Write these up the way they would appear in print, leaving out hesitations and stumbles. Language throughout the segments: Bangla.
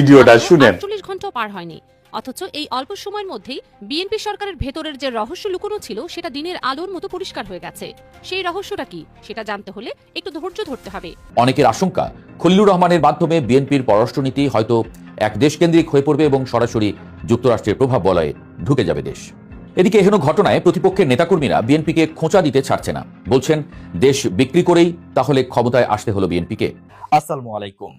ভিডিওটা শুনেন। 48 ঘন্টা পার হয়নি, অথচ এই অল্প সময়ের মধ্যেই বিএনপি সরকারের ভেতরের যে রহস্য লুকোনো ছিল সেটা দিনের আলোর মতো পরিষ্কার হয়ে গেছে। সেই রহস্যটা কি সেটা জানতে হলে একটু ধৈর্য ধরতে হবে। অনেকের আশঙ্কা খলিলুর রহমানের মাধ্যমে বিএনপির পররাষ্ট্রনীতি হয়তো এক দেশকেন্দ্রিক হয়ে পড়বে এবং সরাসরি যুক্তরাষ্ট্রের প্রভাব বলয়ে ঢুকে যাবে দেশ। এদিকে এহেন ঘটনায় প্রতিপক্ষের নেতাকর্মীরা বিএনপিকে খোঁচা দিতে ছাড়ছে না, বলছেন দেশ বিক্রি করেই তাহলে ক্ষমতায় আসতে হলো বিএনপিকে। আসসালামু আলাইকুম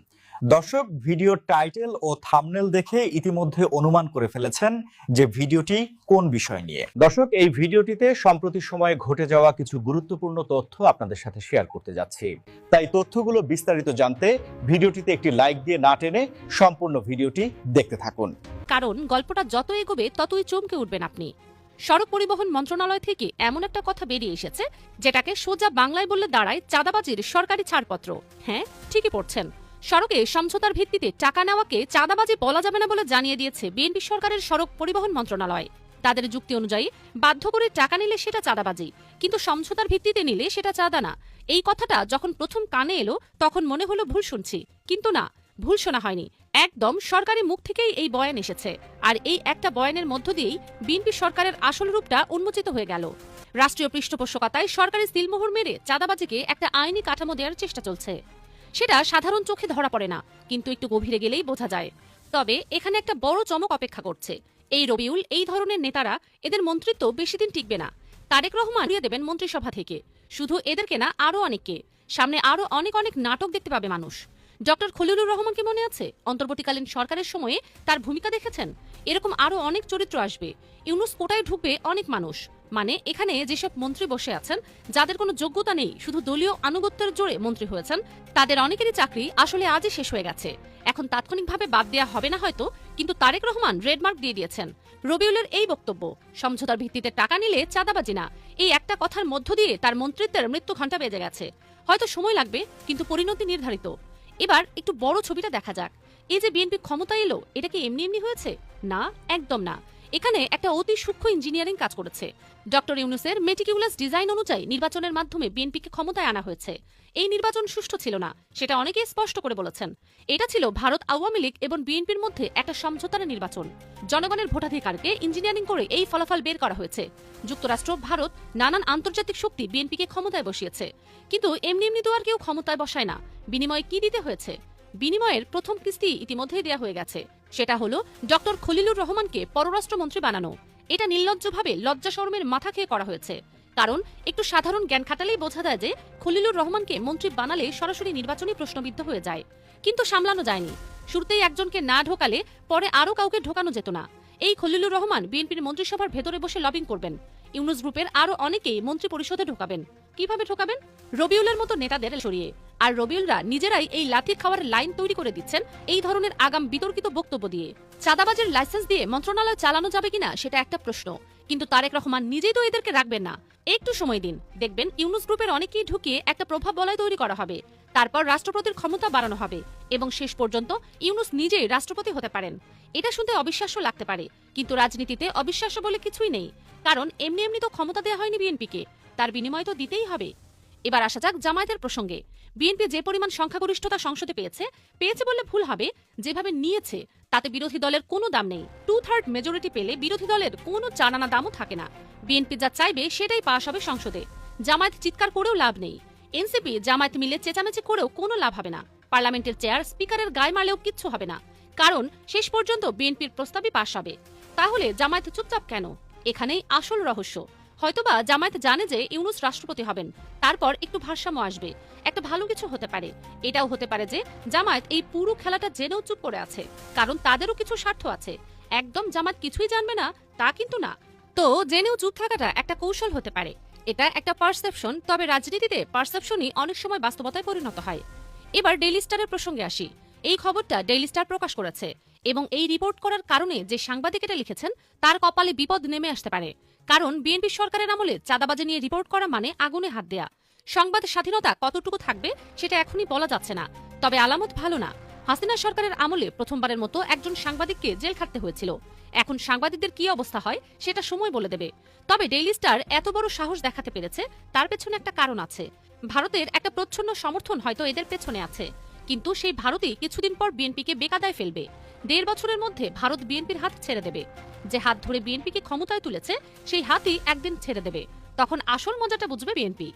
দর্শক, ভিডিও টাইটেল ও থাম্বনেল দেখে ইতিমধ্যে অনুমান করে ফেলেছেন যে ভিডিওটি কোন বিষয় নিয়ে। দর্শক, এই ভিডিওটিতে সম্প্রতি সময়ে ঘটে যাওয়া কিছু গুরুত্বপূর্ণ তথ্য আপনাদের সাথে শেয়ার করতে যাচ্ছি। তাই তথ্যগুলো বিস্তারিত জানতে ভিডিওটিতে একটি লাইক দিয়ে না টেনে সম্পূর্ণ ভিডিওটি দেখতে থাকুন। কারণ গল্পটা যত এগোবে ততই চমকে উঠবেন আপনি। সড়ক পরিবহন মন্ত্রণালয় থেকে এমন একটা কথা বেরিয়ে এসেছে যেটাকে সোজা বাংলায় বললে দাঁড়ায় চাঁদাবাজির সরকারি ছাড়পত্র। হ্যাঁ, ঠিকই পড়ছেন। সড়কে সমঝোতার ভিত্তিতে টাকা নেওয়াকে চাঁদাবাজি বলা যাবে না বলে জানিয়ে দিয়েছে বিএনপি সরকারের সড়ক পরিবহন মন্ত্রণালয়। তাদের যুক্তি অনুযায়ী বাধ্য করে টাকা নিলে সেটা চাঁদাবাজি, কিন্তু সমঝোতার ভিত্তিতে নিলে সেটা চাঁদা না। এই কথাটা যখন প্রথম কানে এলো তখন মনে হলো ভুল শুনছি, কিন্তু না, ভুল শোনা হয়নি। একদম সরকারি মুখ থেকেই এই বয়ান এসেছে। আর এই একটা বয়ানের মধ্য দিয়েই বিএনপি সরকারের আসল রূপটা উন্মোচিত হয়ে গেল। রাষ্ট্রীয় পৃষ্ঠপোষকতায় সরকারি সিলমোহর মেরে চাঁদাবাজিকে একটা আইনি কাঠামো দেওয়ার চেষ্টা চলছে। সেটা সাধারণ চোখে ধরা পড়ে না, কিন্তু একটু গভীরে গেলেই বোঝা যায়। তবে এখানে একটা বড় চমক অপেক্ষা করছে। এই রবিউল, এই ধরনের নেতারা, এদের মন্ত্রিত্ব বেশি দিন টিকবে না। তারেক রহমান দিয়ে দেবেন মন্ত্রিসভা থেকে। শুধু এদেরকে না, আরো অনেককে। সামনে আরো অনেক অনেক নাটক দেখতে পাবে মানুষ। ডক্টর খলিলুর রহমানকে মনে আছে? অন্তর্বর্তীকালীন সরকারের সময়ে তার ভূমিকা দেখেছেন। এরকম আরো অনেক চরিত্র আসবে। ইউনুস কোটায় ঢুকবে অনেক মানুষ। মানে এখানে যেসব মন্ত্রী বসে আছেন, যাদের কোনো যোগ্যতা নেই, শুধু দলীয় আনুগত্যের জোরে মন্ত্রী হয়েছেন, তাদের অনেকেরই চাকরি আসলে আজই শেষ হয়ে গেছে। এখন তাৎক্ষণিকভাবে বাদ দেওয়া হবে না হয়তো, কিন্তু তারেক রহমান রেডমার্ক দিয়ে দিয়েছেন। রবিউলের এই বক্তব্য, সমঝোতার ভিত্তিতে টাকা নিলে চাঁদাবাজি না, এই একটা কথার মধ্য দিয়ে তার মন্ত্রিত্বের মৃত্যু ঘণ্টা বেজে গেছে। হয়তো সময় লাগবে, কিন্তু পরিণতি নির্ধারিত। এবার একটু বড় ছবিটা দেখা যাক। এই যে বিএনপি ক্ষমতায় এলো, এটা কি এমনি এমনি হয়েছে? না, একদম না। এখানে একটা অতি সূক্ষ্ম ইঞ্জিনিয়ারিং কাজ করেছে। ডক্টর ইউনুসের মেটিকিউলাস ডিজাইন অনুযায়ী নির্বাচনের মাধ্যমে বিএনপিকে ক্ষমতায় আনা হয়েছে। এই নির্বাচন সুষ্ঠু ছিল না, সেটা অনেকেই স্পষ্ট করে বলেছেন। এটা ছিল ভারত আওয়ামী লীগ এবং বিএনপির মধ্যে একটা সমঝোতার নির্বাচন। জনগণের ভোটাধিকারকে ইঞ্জিনিয়ারিং করে এই ফলাফল বের করা হয়েছে। যুক্তরাষ্ট্র, ভারত, নানান আন্তর্জাতিক শক্তি বিএনপিকে ক্ষমতায় বসিয়েছে। কিন্তু এমনি এমনি তো আর কেউ ক্ষমতায় বসায় না। বিনিময়ে কি দিতে হয়েছে? বিনিময়ের প্রথম কিস্তি ইতিমধ্যেই দেয়া হয়ে গেছে। সেটা হলো ডক্টর খলিলুর রহমানকে পররাষ্ট্রমন্ত্রী বানানো। এটা নির্লজ্জভাবে লজ্জা শরমের মাথা খেয়ে করা হয়েছে। কারণ একটু সাধারণ জ্ঞান খাটালেই বোঝা যায় যে খলিলুর রহমানকে মন্ত্রী বানালে সরাসরি নির্বাচনী প্রশ্নবিদ্ধ হয়ে যায়, কিন্তু সামলানো যায়নি। শুরুতেই একজনকে না ঢোকালে পরে আরো কাউকে ঢোকানো যেত না। এই খলিলুর রহমান বিএনপির মন্ত্রিসভার ভেতরে বসে লবিং করবেন। ইউনুস গ্রুপের আরো অনেকেই মন্ত্রী পরিষদে ঢোকাবেন। কিভাবে ঢোকাবেন? রবিউলের মতো নেতাদের সরিয়ে। আর রবিউলরা নিজেরাই এই লাথি খাওয়ার লাইন তৈরি করে দিচ্ছেন এই ধরনের আগাম বিতর্কিত বক্তব্য দিয়ে। চাঁদাবাজের লাইসেন্স দিয়ে মন্ত্রণালয় চালানো যাবে কিনা সেটা একটা প্রশ্ন, কিন্তু তারেক রহমান নিজেই তো এদেরকে রাখবেন না। একটু সময় দিন, দেখবেন ইউনুস গ্রুপের অনেকেই ঢুকিয়ে একটা প্রভাব বলয় তৈরি করা হবে। তারপর রাষ্ট্রপতির ক্ষমতা বাড়ানো হবে এবং শেষ পর্যন্ত ইউনুস নিজেই রাষ্ট্রপতি হতে পারেন। এটা শুনতে অবিশ্বাস্য লাগতে পারে, কিন্তু রাজনীতিতে অবিশ্বাস্য বলে কিছুই নেই। কারণ এমনি এমনি তো ক্ষমতা দেওয়া হয়নি বিএনপিকে, তার বিনিময় তো দিতেই হবে। এবার আসা যাক জামায়াতের প্রসঙ্গে। বিএনপি যে পরিমাণ সংখ্যাগরিষ্ঠতা সংসদে পেয়েছে বললে ভুল হবে। যেভাবে নিয়েছে তাতে বিরোধী দলের কোনো দাম নেই। 2/3 মেজরিটি পেলে বিরোধী দলের কোনো চানানা দামও থাকে না। বিএনপি যা চাইবে সেটাই পাশ হবে সংসদে। জামায়াত চিৎকার করেও লাভ নেই। এনসিপি জামায়াত মিলে চেঁচামেচি করেও কোনো লাভ হবে না। পার্লামেন্টের চেয়ার স্পিকারের গায়ে মারলেও কিচ্ছু হবে না, কারণ শেষ পর্যন্ত বিএনপির প্রস্তাবই পাশ হবে। তাহলে জামায়াত চুপচাপ কেন? এখানেই আসল রহস্য। হয়তোবা জামায়াত জানে যে ইউনুস রাষ্ট্রপতি হবেন, তারপর একটু ভারসাম্য আসবে, একটা ভালো কিছু হতে পারে। এটাও হতে পারে যে জামায়াত এই পুরো খেলাটা জেনেও চুপ করে আছে, কারণ তাদেরও কিছু স্বার্থ আছে। একদম জামায়াত কিছুই জানবে না তা কিন্তু না। তো জেনেও চুপ থাকাটা একটা কৌশল হতে পারে। এটা একটা পারসেপশন, তবে রাজনীতিতে পারসেপশনই অনেক সময় বাস্তবতায় পরিণত হয়। এবার ডেইলি স্টারের প্রসঙ্গে আসি। এই খবরটা ডেইলি স্টার প্রকাশ করেছে এবং এই রিপোর্ট করার কারণে যে সাংবাদিক এটা লিখেছেন তার কপালে বিপদ নেমে আসতে পারে। কারণ বিএনপি সরকারের আমলে চাঁদাবাজি নিয়ে রিপোর্ট করা মানে আগুনে হাত দেয়া। সংবাদ স্বাধীনতা কতটুকু থাকবে সেটা এখনই বলা যাচ্ছে না, তবে আলামত ভালো না। হাসিনা সরকারের আমলে প্রথমবারের মতো একজন সাংবাদিককে জেল খাটতে হয়েছিল। এখন সাংবাদিকদের কি অবস্থা হয় সেটা সময় বলে দেবে। তবে ডেইলি স্টার এত বড় সাহস দেখাতে পেরেছে, তার পেছনে একটা কারণ আছে। ভারতের একটা প্রচ্ছন্ন সমর্থন হয়তো এদের পেছনে আছে। কিন্তু সেই ভারতই কিছুদিন পর বিএনপিকে বেকায়দায় ফেলবে। 1.5 বছরের মধ্যে ভারত বিএনপির হাত ছেড়ে দেবে। যে হাত ধরে বিএনপিকে ক্ষমতায় তুলেছে সেই হাতই একদিন ছেড়ে দেবে। তখন আসল মজাটা বুঝবে বিএনপি।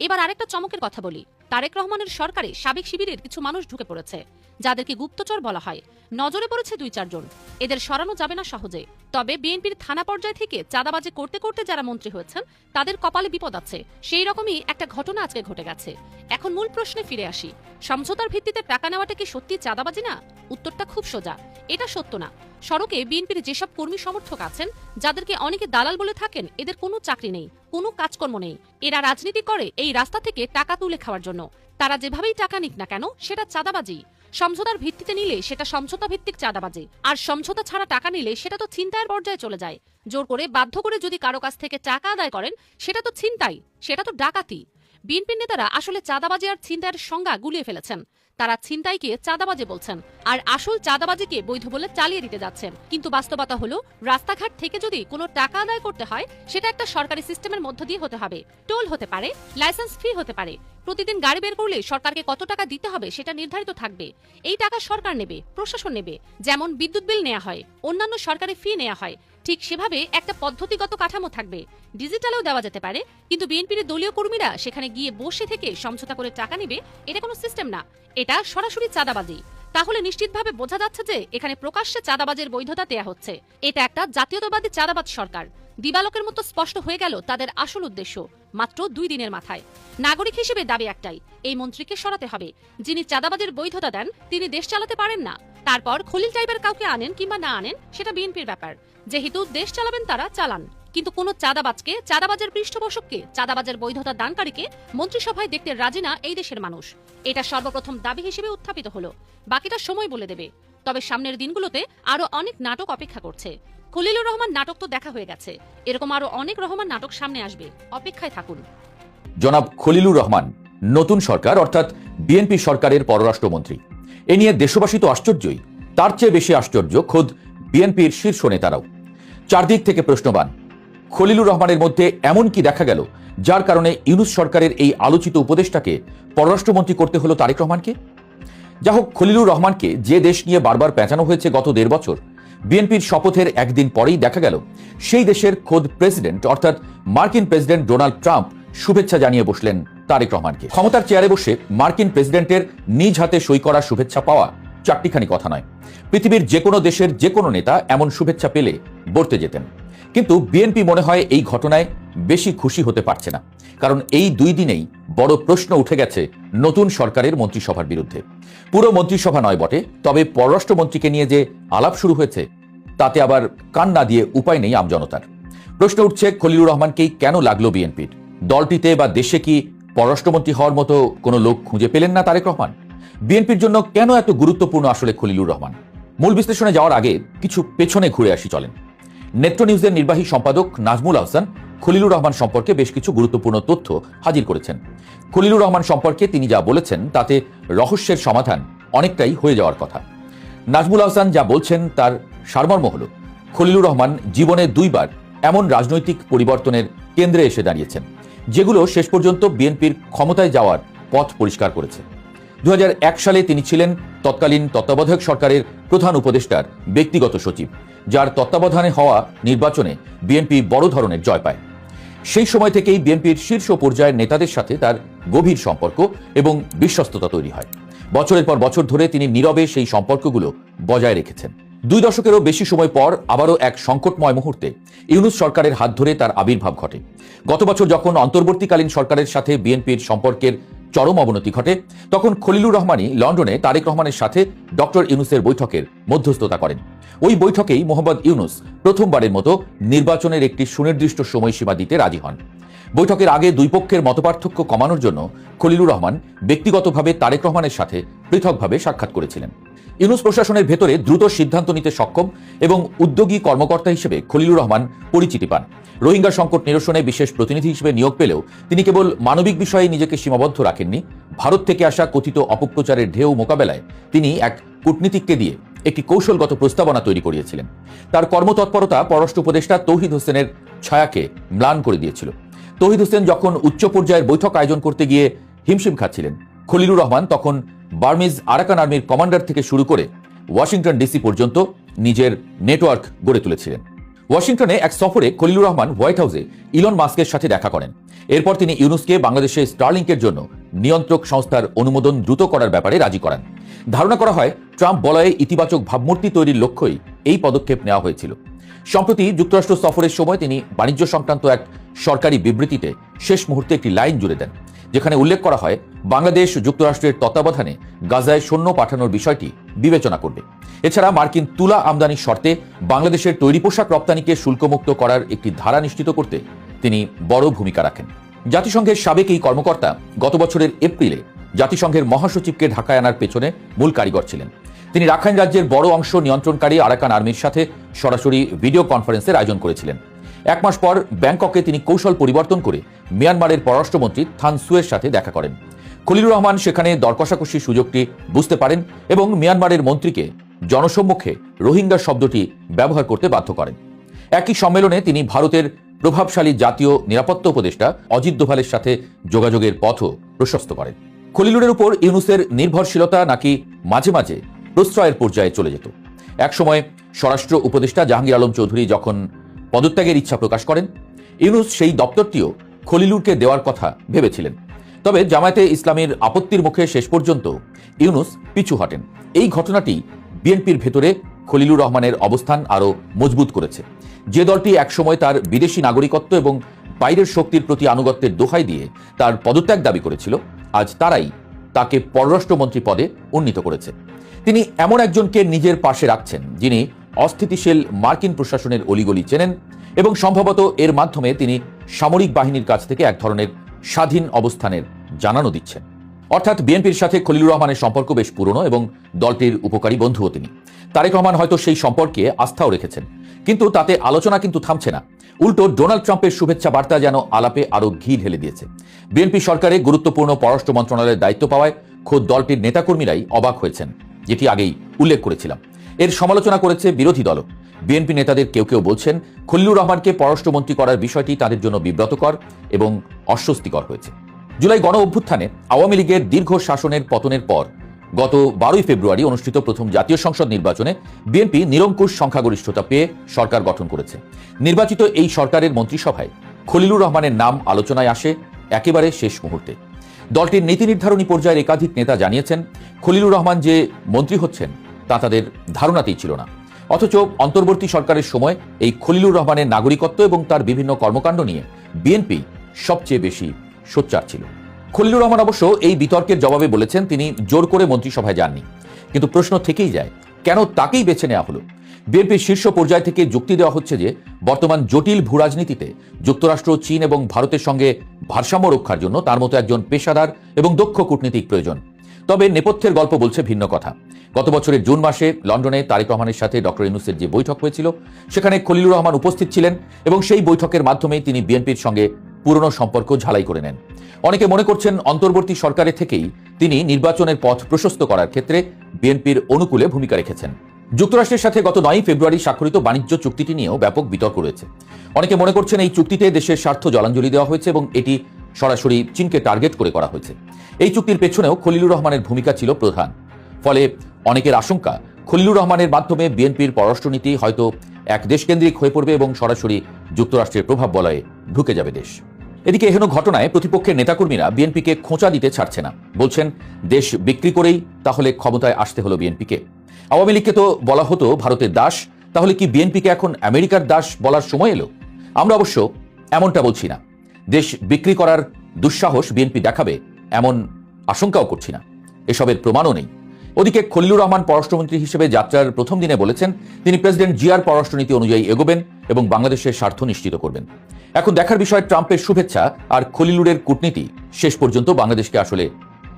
এবার আরেকটা চমকের কথা বলি। তারেক রহমানের সরকারে সাবেক শিবিরের কিছু মানুষ ঢুকে পড়েছে, যাদেরকে গুপ্তচর বলা হয়। নজরে পড়েছে 2-4 জন। এদের সরানো যাবে না সহজে। তবে বিএনপির থানা পর্যায় থেকে চাঁদাবাজি করতে করতে যারা মন্ত্রী হয়েছেন তাদের কপালে বিপদ আছে। সেই রকমই একটা ঘটনা আজকে ঘটে গেছে। এখন মূল প্রশ্নে ফিরে আসি। সমঝোতার ভিত্তিতে টাকা নেওয়াটা কি সত্যি চাঁদাবাজি না? উত্তরটা খুব সোজা, এটা সত্য না। সড়কে বিএনপির যেসব কর্মী সমর্থক আছেন, যাদেরকে অনেকে দালাল বলে থাকেন, এদের কোনো চাকরি নেই, কোনো কাজকর্ম নেই। এরা রাজনীতি করে এই রাস্তা থেকে টাকা তুলে খাওয়ার জন্য। তারা যেভাবেই টাকা নিক না কেন সেটা চাঁদাবাজি। সমঝোতার ভিত্তিতে নিলে সেটা সমঝোতা ভিত্তিক চাঁদাবাজি, আর সমঝোতা ছাড়া টাকা নিলে সেটা তো ছিনতাইয়ের পর্যায়ে চলে যায়। জোর করে বাধ্য করে যদি কারো কাছ থেকে টাকা আদায় করেন সেটা তো ছিনতাই, সেটা তো ডাকাতি। বিএনপির নেতারা আসলে চাঁদাবাজি আর ছিনতাইয়ের সংজ্ঞা গুলিয়ে ফেলেছেন। তারা ছিনতাইকে চাঁদাবাজি বলছেন আর আসল চাঁদাবাজিকে বৈধ বলে চালিয়ে দিতে যাচ্ছেন। কিন্তু বাস্তবতা হলো, রাস্তাঘাট থেকে যদি কোনো টাকা আদায় করতে হয় সেটা একটা সরকারি সিস্টেমের মধ্য দিয়ে হতে হবে। টোল হতে পারে, লাইসেন্স ফি হতে পারে। প্রতিদিন গাড়ি বের করলে সরকারকে কত টাকা দিতে হবে সেটা নির্ধারিত থাকবে। এই টাকা সরকার নেবে, প্রশাসন নেবে। যেমন বিদ্যুৎ বিল নেওয়া হয়, অন্যান্য সরকারি ফি নেওয়া হয়, ঠিক সেভাবে একটা পদ্ধতিগত কাঠামো থাকবে। ডিজিটালেও দেওয়া যেতে পারে, কিন্তু বিএনপির দলীয় কর্মীরা সেখানে গিয়ে বসে থেকে সমঝোতা করে টাকা নেবে, এটা কোনো সিস্টেম না, এটা সরাসরি চাঁদাবাজি। তাহলে নিশ্চিতভাবে বোঝা যাচ্ছে যে এখানে প্রকাশ্যে চাঁদাবাজের বৈধতা দেয়া হচ্ছে। এটা একটা জাতীয়তাবাদী চাঁদাবাজ সরকার। দিবালোকের মতো স্পষ্ট হয়ে গেল তাদের আসল উদ্দেশ্য মাত্র 2 দিনের মাথায়। নাগরিক হিসেবে দাবি একটাই, এই মন্ত্রীকে সরাতে হবে। যিনি চাঁদাবাজের বৈধতা দেন তিনি দেশ চালাতে পারেন না। তারপর খলিল টাইপের কাউকে আনেন কিংবা না আনেন সেটা বিএনপির ব্যাপার। যেহেতু দেশ চালাবেন তারা চালান, কিন্তু কোনো চাঁদাবাজকে, চাঁদাবাজের পৃষ্ঠপোষককে, চাঁদাবাজের বৈধতা দানকারীকে মন্ত্রিসভায় দেখতে রাজি না এই দেশের মানুষ। এটা সর্বপ্রথম দাবি হিসেবে উত্থাপিত হলো। বাকিটা সময় বলে দেবে। তবে সামনের দিনগুলোতে আরো অনেক নাটক অপেক্ষা করছে। খলিলুর রহমান নাটক তো দেখা হয়ে গেছে, এরকম আরো অনেক রহমান নাটক সামনে আসবে, অপেক্ষায় থাকুন। জনাব খলিলুর রহমান নতুন সরকার অর্থাৎ বিএনপি সরকারের পররাষ্ট্রমন্ত্রী। এ নিয়ে দেশবাসী তো আশ্চর্যই, তার চেয়ে বেশি আশ্চর্য খোদ বিএনপির শীর্ষ নেতারাও। চারদিক থেকে প্রশ্নবান, খলিলুর রহমানের মধ্যে এমন কি দেখা গেল যার কারণে ইউনূস সরকারের এই আলোচিত উপদেষ্টাকে পররাষ্ট্রমন্ত্রী করতে হলো তারেক রহমানকে? যা হোক, খলিলুর রহমানকে যে দেশ নিয়ে বারবার পেঁচানো হয়েছে গত 1.5 বছর, বিএনপির শপথের একদিন পরেই দেখা গেল সেই দেশের খোদ প্রেসিডেন্ট অর্থাৎ মার্কিন প্রেসিডেন্ট ডোনাল্ড ট্রাম্প শুভেচ্ছা জানিয়ে বসলেন তারেক রহমানকে। ক্ষমতার চেয়ারে বসে মার্কিন প্রেসিডেন্টের নিজ হাতে সই করা শুভেচ্ছা পাওয়া চারটিখানি কথা নয়। পৃথিবীর যে কোনো দেশের যে কোনো নেতা এমন শুভেচ্ছা পেলে বর্তে যেতেন। কিন্তু বিএনপি মনে হয় এই ঘটনায় বেশি খুশি হতে পারছে না, কারণ এই 2 দিনেই বড় প্রশ্ন উঠে গেছে নতুন সরকারের মন্ত্রিসভার বিরুদ্ধে। পুরো মন্ত্রিসভা নয় বটে, তবে পররাষ্ট্রমন্ত্রীকে নিয়ে যে আলাপ শুরু হয়েছে তাতে আবার কান না দিয়ে উপায় নেই আমজনতার। প্রশ্ন উঠছে, খলিলুর রহমানকেই কেন লাগলো বিএনপির? দলটিতে বা দেশে কি পররাষ্ট্রমন্ত্রী হওয়ার মতো কোনো লোক খুঁজে পেলেন না তারেক রহমান? বিএনপির জন্য কেন এত গুরুত্বপূর্ণ আসলে খলিলুর রহমান? মূল বিশ্লেষণে যাওয়ার আগে কিছু পেছনে ঘুরে আসি চলেন। নেত্র নিউজের নির্বাহী সম্পাদক নাজমুল আহসান খলিলুর রহমান সম্পর্কে বেশ কিছু গুরুত্বপূর্ণ তথ্য হাজির করেছেন। খলিলুর রহমান সম্পর্কে তিনি যা বলেছেন তাতে রহস্যের সমাধান অনেকটাই হয়ে যাওয়ার কথা। নাজমুল আহসান যা বলছেন তার সারমর্ম হল, খলিলুর রহমান জীবনে 2 বার এমন রাজনৈতিক পরিবর্তনের কেন্দ্রে এসে দাঁড়িয়েছেন যেগুলো শেষ পর্যন্ত বিএনপির ক্ষমতায় যাওয়ার পথ পরিষ্কার করেছে। 2001 সালে তিনি ছিলেন তৎকালীন তত্ত্বাবধায়ক সরকারের প্রধান উপদেষ্টার ব্যক্তিগত সচিব, যার তত্ত্বাবধানে হওয়া নির্বাচনে বিএনপি বড় ধরনের জয় পায়। সেই সময় থেকেই বিএনপির শীর্ষ পর্যায়ের নেতাদের সাথে তার গভীর সম্পর্ক এবং বিশ্বস্ততা তৈরি হয়। বছরের পর বছর ধরে তিনি নীরবে সেই সম্পর্কগুলো বজায় রেখেছেন। 2 দশকেরও বেশি সময় পর আবারও এক সংকটময় মুহূর্তে ইউনূস সরকারের হাত ধরে তার আবির্ভাব ঘটে। গত বছর যখন অন্তর্বর্তীকালীন সরকারের সাথে বিএনপির সম্পর্কের চরম অবনতি ঘটে, তখন খলিলুর রহমানই লন্ডনে তারেক রহমানের সাথে ডক্টর ইউনূসের বৈঠকের মধ্যস্থতা করেন। ওই বৈঠকেই মোহাম্মদ ইউনূস প্রথমবারের মতো নির্বাচনের একটি সুনির্দিষ্ট সময়সীমা দিতে রাজি হন। বৈঠকের আগে 2 পক্ষের মতপার্থক্য কমানোর জন্য খলিলুর রহমান ব্যক্তিগতভাবে তারেক রহমানের সাথে পৃথকভাবে সাক্ষাৎ করেছিলেন। ইউনূস প্রশাসনের ভেতরে দ্রুত সিদ্ধান্ত নিতে সক্ষম এবং উদ্যোগী কর্মকর্তা হিসেবে খলিলুর রহমান পরিচিতি পান। রোহিঙ্গা সংকট নিরসনে বিশেষ প্রতিনিধি হিসেবে নিয়োগ পেলেও তিনি কেবল মানবিক বিষয়ে নিজেকে সীমাবদ্ধ রাখেননি। ভারত থেকে আসা কথিত অপপ্রচারের ঢেউ মোকাবেলায় তিনি এক কূটনীতিককে দিয়ে একটি কৌশলগত প্রস্তাবনা তৈরি করিয়েছিলেন। তার কর্মতৎপরতা পররাষ্ট্র উপদেষ্টা তৌহিদ হোসেনের ছায়াকে ম্লান করে দিয়েছিল। তৌহিদ হোসেন যখন উচ্চ পর্যায়ের বৈঠক আয়োজন করতে গিয়ে হিমশিম খাচ্ছিলেন, খলিলুর রহমান তখন বার্মিজ আরাকান আর্মির কমান্ডার থেকে শুরু করে ওয়াশিংটন ডিসি পর্যন্ত নিজের নেটওয়ার্ক গড়ে তুলেছিলেন। ওয়াশিংটনে এক সফরে খলিলুর রহমান হোয়াইট হাউসে ইলন মাস্কের সাথে দেখা করেন। এরপর তিনি ইউনুসকে বাংলাদেশে স্টারলিংকের জন্য নিয়ন্ত্রক সংস্থার অনুমোদন দ্রুত করার ব্যাপারে রাজি করান। ধারণা করা হয় ট্রাম্প বলয়ে ইতিবাচক ভাবমূর্তি তৈরির লক্ষ্যই এই পদক্ষেপ নেওয়া হয়েছিল। সম্প্রতি যুক্তরাষ্ট্র সফরের সময় তিনি বাণিজ্য সংক্রান্ত এক সরকারি বিবৃতিতে শেষ মুহূর্তে একটি লাইন জুড়ে দেন, যেখানে উল্লেখ করা হয় বাংলাদেশ যুক্তরাষ্ট্রের তত্ত্বাবধানে গাজায় সৈন্য পাঠানোর বিষয়টি বিবেচনা করবে। এছাড়া মার্কিন তুলা আমদানির শর্তে বাংলাদেশের তৈরি পোশাক রপ্তানিকে শুল্কমুক্ত করার একটি ধারা নিশ্চিত করতে তিনি বড় ভূমিকা রাখেন। জাতিসংঘের সাবেক এই কর্মকর্তা গত বছরের এপ্রিলে জাতিসংঘের মহাসচিবকে ঢাকায় আনার পেছনে মূল কারিগর ছিলেন। তিনি রাখাইন রাজ্যের বড় অংশ নিয়ন্ত্রণকারী আরাকান আর্মির সাথে সরাসরি ভিডিও কনফারেন্সের আয়োজন করেছিলেন। এক মাস পর ব্যাংককে তিনি কৌশল পরিবর্তন করে মিয়ানমারের পররাষ্ট্রমন্ত্রী থান সুয়ের সাথে দেখা করেন। খলিলুর রহমান সেখানে দরকষাকষির সুযোগটি বুঝতে পারেন এবং মিয়ানমারের মন্ত্রীকে জনসম্মুখে রোহিঙ্গা শব্দটি ব্যবহার করতে বাধ্য করেন। একই সম্মেলনে তিনি ভারতের প্রভাবশালী জাতীয় নিরাপত্তা উপদেষ্টা অজিত দোভালের সাথে যোগাযোগের পথও প্রশস্ত করেন। খলিলুরের উপর ইউনুসের নির্ভরশীলতা নাকি মাঝে মাঝে প্রশ্রয়ের পর্যায়ে চলে যেত। একসময় স্বরাষ্ট্র উপদেষ্টা জাহাঙ্গীর আলম চৌধুরী যখন পদত্যাগের ইচ্ছা প্রকাশ করেন, ইউনুস সেই দপ্তরটিও খলিলুরকে দেওয়ার কথা ভেবেছিলেন। তবে জামায়াতে ইসলামীর আপত্তির মুখে শেষ পর্যন্ত ইউনুস পিছু হটেন। এই ঘটনাটি বিএনপির ভেতরে খলিলুর রহমানের অবস্থান আরও মজবুত করেছে। যে দলটি একসময় তার বিদেশি নাগরিকত্ব এবং বাইরের শক্তির প্রতি আনুগত্যের দোহাই দিয়ে তার পদত্যাগ দাবি করেছিল, আজ তারাই তাকে পররাষ্ট্রমন্ত্রী পদে উন্নীত করেছে। তিনি এমন একজনকে নিজের পাশে রাখছেন যিনি অস্থিতিশীল মার্কিন প্রশাসনের অলিগলি চেনেন এবং সম্ভবত এর মাধ্যমে তিনি সামরিক বাহিনীর কাছ থেকে এক ধরনের স্বাধীন অবস্থানের জানানো দিচ্ছেন। অর্থাৎ বিএনপির সাথে খলিলুর রহমানের সম্পর্ক বেশ পুরনো এবং দলটির উপকারী বন্ধুও তিনি। তারেক রহমান হয়তো সেই সম্পর্কে আস্থাও রেখেছেন, কিন্তু তাতে আলোচনা কিন্তু থামছে না। উল্টো ডোনাল্ড ট্রাম্পের শুভেচ্ছা বার্তা যেন আলাপে আরও ঘি ঢেলে দিয়েছে। বিএনপি সরকারে গুরুত্বপূর্ণ পররাষ্ট্র মন্ত্রণালয়ের দায়িত্ব পাওয়ায় খোদ দলটির নেতাকর্মীরাই অবাক হয়েছেন, যেটি আগেই উল্লেখ করেছিলাম। এর সমালোচনা করেছে বিরোধী দলও। বিএনপি নেতাদের কেউ কেউ বলছেন খলিলুর রহমানকে পররাষ্ট্রমন্ত্রী করার বিষয়টি তাদের জন্য বিব্রতকর এবং অস্বস্তিকর হয়েছে। জুলাই গণ অভ্যুত্থানে আওয়ামী লীগের দীর্ঘ শাসনের পতনের পর গত 12 ফেব্রুয়ারি অনুষ্ঠিত প্রথম জাতীয় সংসদ নির্বাচনে বিএনপি নিরঙ্কুশ সংখ্যাগরিষ্ঠতা পেয়ে সরকার গঠন করেছে। নির্বাচিত এই সরকারের মন্ত্রিসভায় খলিলুর রহমানের নাম আলোচনায় আসে একেবারে শেষ মুহূর্তে। দলটির নীতি নির্ধারণী পর্যায়ের একাধিক নেতা জানিয়েছেন খলিলুর রহমান যে মন্ত্রী হচ্ছেন তা তাদের ধারণাতেই ছিল না। অথচ অন্তর্বর্তী সরকারের সময় এই খলিলুর রহমানের নাগরিকত্ব এবং তার বিভিন্ন কর্মকাণ্ড নিয়ে বিএনপি সবচেয়ে বেশি সোচ্চার ছিল। খলিলুর রহমান অবশ্য এই বিতর্কের জবাবে বলেছেন তিনি জোর করে মন্ত্রিসভায় যাননি। কিন্তু প্রশ্ন থেকেই যায়, কেন তাকেই বেছে নেওয়া হলো? বিএনপির শীর্ষ পর্যায় থেকে যুক্তি দেওয়া হচ্ছে যে বর্তমান জটিল ভূরাজনীতিতে যুক্তরাষ্ট্র, চীন এবং ভারতের সঙ্গে ভারসাম্য রক্ষার জন্য তার মতো একজন পেশাদার এবং দক্ষ কূটনীতিক প্রয়োজন। তবে নেপথ্যের গল্প বলছে ভিন্ন কথা। গত বছরের জুন মাসে লন্ডনে তারেক রহমানের সাথে ডক্টর ইউনূসের যে বৈঠক হয়েছিল, সেখানে খলিলুর রহমান উপস্থিত ছিলেন এবং সেই বৈঠকের মাধ্যমে তিনি বিএনপির সঙ্গে পুরনো সম্পর্ক ঝালাই করে নেন। অনেকে মনে করছেন অন্তর্বর্তী সরকারের থেকেই তিনি নির্বাচনের পথ প্রশস্ত করার ক্ষেত্রে বিএনপির অনুকূলে ভূমিকা রেখেছেন। যুক্তরাষ্ট্রের সাথে গত 9 ফেব্রুয়ারি স্বাক্ষরিত বাণিজ্য চুক্তিটি নিয়েও ব্যাপক বিতর্ক রয়েছে। অনেকে মনে করছেন এই চুক্তিতে দেশের স্বার্থ জলাঞ্জলি দেওয়া হয়েছে এবং এটি সরাসরি চীনকে টার্গেট করে করা হয়েছে। এই চুক্তির পেছনেও খলিলুর রহমানের ভূমিকা ছিল প্রধান। ফলে অনেকের আশঙ্কা খলিলুর রহমানের মাধ্যমে বিএনপির পররাষ্ট্রনীতি হয়তো এক দেশকেন্দ্রিক হয়ে পড়বে এবং সরাসরি যুক্তরাষ্ট্রের প্রভাব বলয়ে ঢুকে যাবে দেশ। এদিকে এহেন ঘটনায় প্রতিপক্ষের নেতাকর্মীরা বিএনপিকে খোঁচা দিতে ছাড়ছে না। বলছেন দেশ বিক্রি করেই তাহলে ক্ষমতায় আসতে হলো বিএনপিকে। আওয়ামী লীগকে তো বলা হতো ভারতের দাস, তাহলে কি বিএনপিকে এখন আমেরিকার দাস বলার সময় এলো? আমরা অবশ্য এমনটা বলছি না। দেশ বিক্রি করার দুঃসাহস বিএনপি দেখাবে এমন আশঙ্কাও করছি না, এসবের প্রমাণও নেই। ওদিকে খলিলুর রহমান পররাষ্ট্রমন্ত্রী হিসেবে যাত্রার প্রথম দিনে বলেছেন তিনি প্রেসিডেন্ট জিয়ার পররাষ্ট্রনীতি অনুযায়ী এগোবেন এবং বাংলাদেশের স্বার্থ নিশ্চিত করবেন। এখন দেখার বিষয় ট্রাম্পের শুভেচ্ছা আর খলিলুরের কূটনীতি শেষ পর্যন্ত বাংলাদেশকে আসলে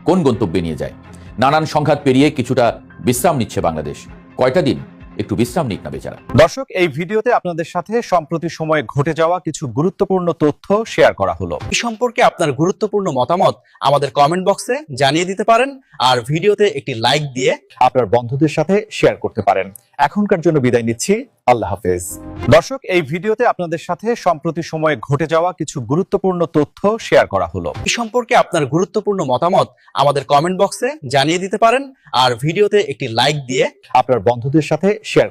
কোন গন্তব্যে নিয়ে যায়। নানান সংঘাত পেরিয়ে কিছুটা বিশ্রাম নিচ্ছে বাংলাদেশ। কয়টা দিন একটু বিশ্রাম নিক না বেচারা। দর্শক, এই ভিডিওতে আপনাদের সাথে সম্প্রতি সময়ে ঘটে যাওয়া কিছু গুরুত্বপূর্ণ তথ্য শেয়ার করা হলো। এই সম্পর্কে আপনার গুরুত্বপূর্ণ মতামত আমাদের কমেন্ট বক্সে জানিয়ে দিতে পারেন আর ভিডিওতে একটি লাইক দিয়ে আপনার বন্ধুদের সাথে শেয়ার করতে পারেন। এখনকার জন্য বিদায় নিচ্ছি। আল্লাহ হাফেজ। দর্শক, এই ভিডিওতে আপনাদের সাথে সম্প্রতি সময়ে ঘটে যাওয়া কিছু গুরুত্বপূর্ণ তথ্য শেয়ার করা হলো। এই সম্পর্কে আপনার গুরুত্বপূর্ণ মতামত আমাদের কমেন্ট বক্সে জানিয়ে দিতে পারেন আর ভিডিওতে একটি লাইক দিয়ে আপনার বন্ধুদের সাথে শেয়ার